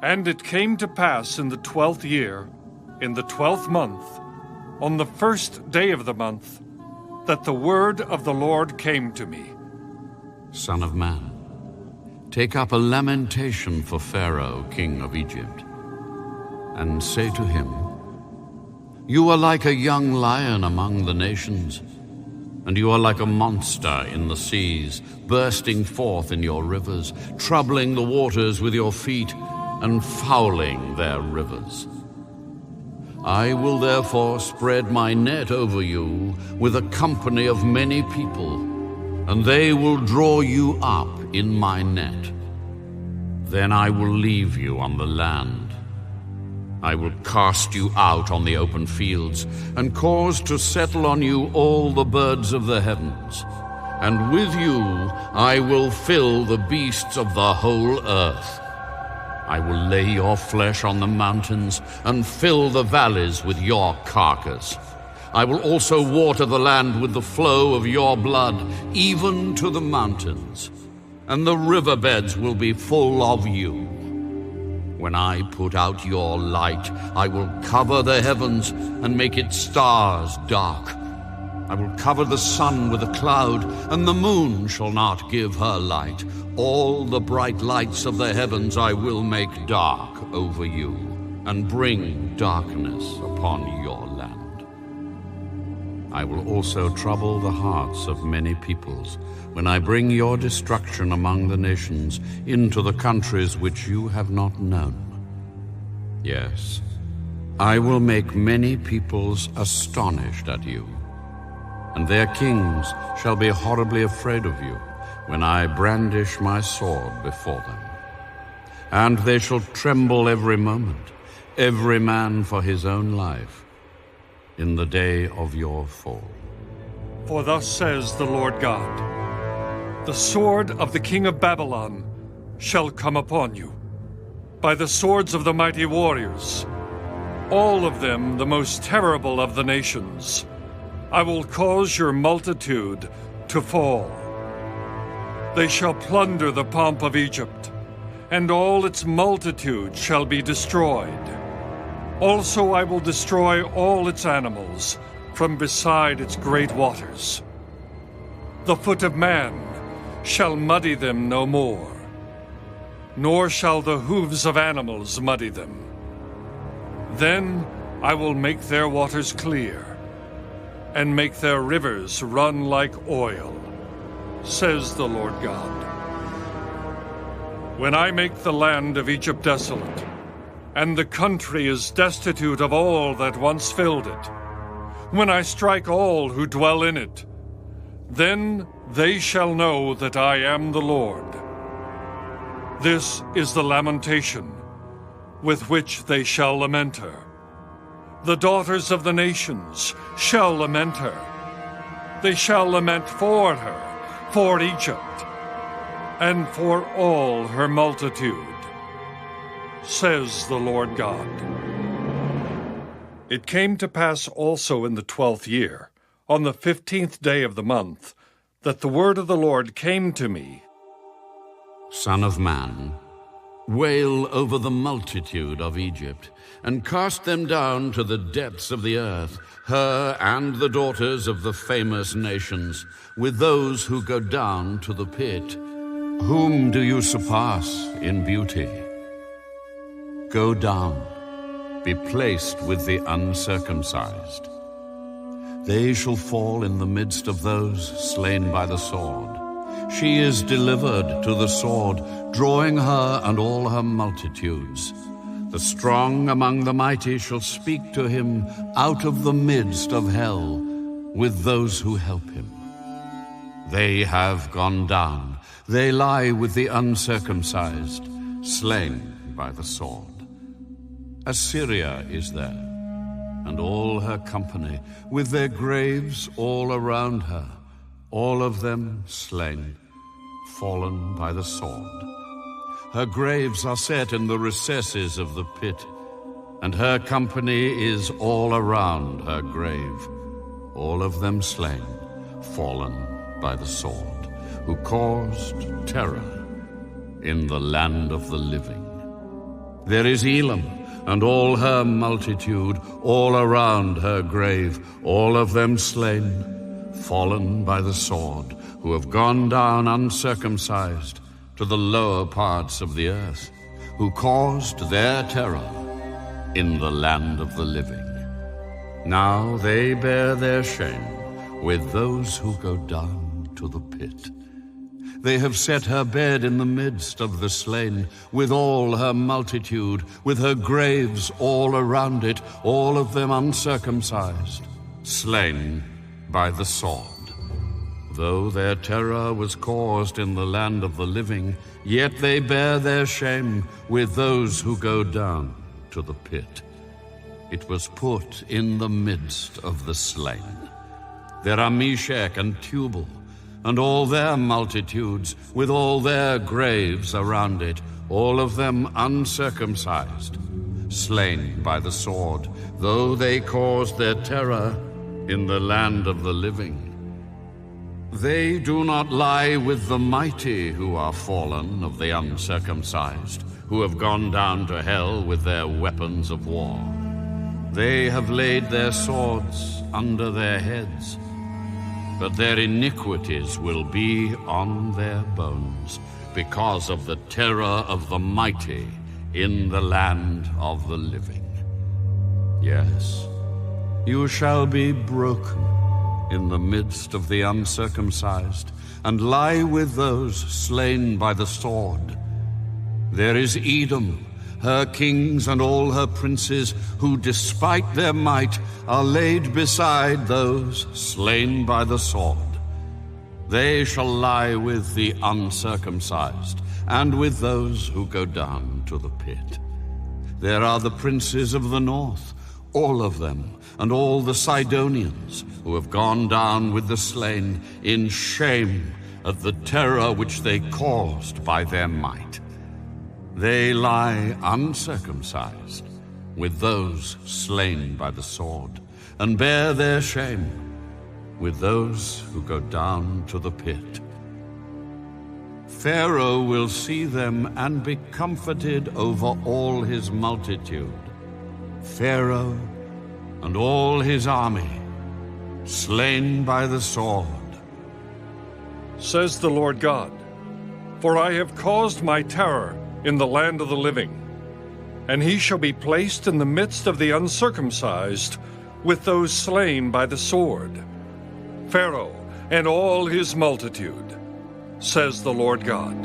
And it came to pass in the 12th year, in the 12th month, on the 1st day of the month, that the word of the Lord came to me. Son of man, take up a lamentation for Pharaoh, king of Egypt, and say to him, You are like a young lion among the nations, and you are like a monster in the seas, bursting forth in your rivers, troubling the waters with your feet, and fouling their rivers. I will therefore spread my net over you with a company of many people, and they will draw you up in my net. Then I will leave you on the land. I will cast you out on the open fields, and cause to settle on you all the birds of the heavens. And with you I will fill the beasts of the whole earth. I will lay your flesh on the mountains and fill the valleys with your carcass. I will also water the land with the flow of your blood, even to the mountains, and the riverbeds will be full of you. When I put out your light, I will cover the heavens and make its stars dark. I will cover the sun with a cloud, and the moon shall not give her light. All the bright lights of the heavens I will make dark over you, and bring darkness upon your land. I will also trouble the hearts of many peoples, when I bring your destruction among the nations into the countries which you have not known. Yes, I will make many peoples astonished at you, and their kings shall be horribly afraid of you when I brandish my sword before them. And they shall tremble every moment, every man for his own life, in the day of your fall. For thus says the Lord God, the sword of the king of Babylon shall come upon you, by the swords of the mighty warriors, all of them the most terrible of the nations. I will cause your multitude to fall. They shall plunder the pomp of Egypt, and all its multitude shall be destroyed. Also I will destroy all its animals from beside its great waters. The foot of man shall muddy them no more, nor shall the hooves of animals muddy them. Then I will make their waters clear, and make their rivers run like oil, says the Lord God. When I make the land of Egypt desolate, and the country is destitute of all that once filled it, when I strike all who dwell in it, then they shall know that I am the Lord. This is the lamentation with which they shall lament her. The daughters of the nations shall lament her. They shall lament for her, for Egypt, and for all her multitude, says the Lord God. It came to pass also in the 12th year, on the 15th day of the month, that the word of the Lord came to me. Son of man, wail over the multitude of Egypt, and cast them down to the depths of the earth, her and the daughters of the famous nations, with those who go down to the pit. Whom do you surpass in beauty? Go down, be placed with the uncircumcised. They shall fall in the midst of those slain by the sword. She is delivered to the sword, drawing her and all her multitudes. The strong among the mighty shall speak to him out of the midst of hell with those who help him. They have gone down. They lie with the uncircumcised, slain by the sword. Assyria is there, and all her company, with their graves all around her, all of them slain, fallen by the sword. Her graves are set in the recesses of the pit, and her company is all around her grave, all of them slain, fallen by the sword, who caused terror in the land of the living. There is Elam, and all her multitude, all around her grave, all of them slain, fallen by the sword, who have gone down uncircumcised to the lower parts of the earth, who caused their terror in the land of the living. Now they bear their shame with those who go down to the pit. They have set her bed in the midst of the slain, with all her multitude, with her graves all around it, all of them uncircumcised, slain by the sword. Though their terror was caused in the land of the living, yet they bear their shame with those who go down to the pit. It was put in the midst of the slain. There are Meshach and Tubal, and all their multitudes, with all their graves around it, all of them uncircumcised, slain by the sword, though they caused their terror in the land of the living. They do not lie with the mighty who are fallen of the uncircumcised, who have gone down to hell with their weapons of war. They have laid their swords under their heads, but their iniquities will be on their bones because of the terror of the mighty in the land of the living. Yes, you shall be broken in the midst of the uncircumcised, and lie with those slain by the sword. There is Edom, her kings and all her princes, who despite their might are laid beside those slain by the sword. They shall lie with the uncircumcised, and with those who go down to the pit. There are the princes of the north, all of them, and all the Sidonians, who have gone down with the slain in shame at the terror which they caused by their might. They lie uncircumcised with those slain by the sword, and bear their shame with those who go down to the pit. Pharaoh will see them and be comforted over all his multitude. Pharaoh and all his army, slain by the sword. Says the Lord God, for I have caused my terror in the land of the living, and he shall be placed in the midst of the uncircumcised with those slain by the sword. Pharaoh and all his multitude, says the Lord God.